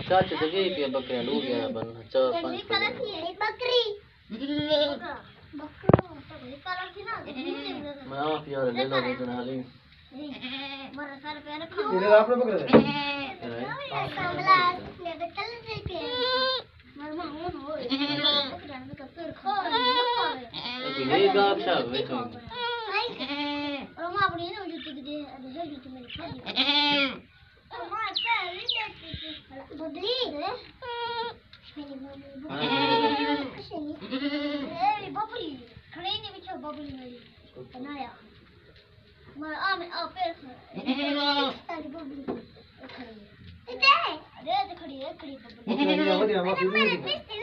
चाचा जगह पे बकरियां लोग गया बन 4-5 बकरी मैं आप यार ले लो दूध ना ली ये आपने पकड़ा है ये गाप शाह बैठो रोमा अपनी ना जूती दे जूती मेरी रोमा बदली बबली खड़े नहीं बिछो बबली मेरी बनाया मैं आ पैर तारी बबली खड़ी है अरे खड़ी है बबली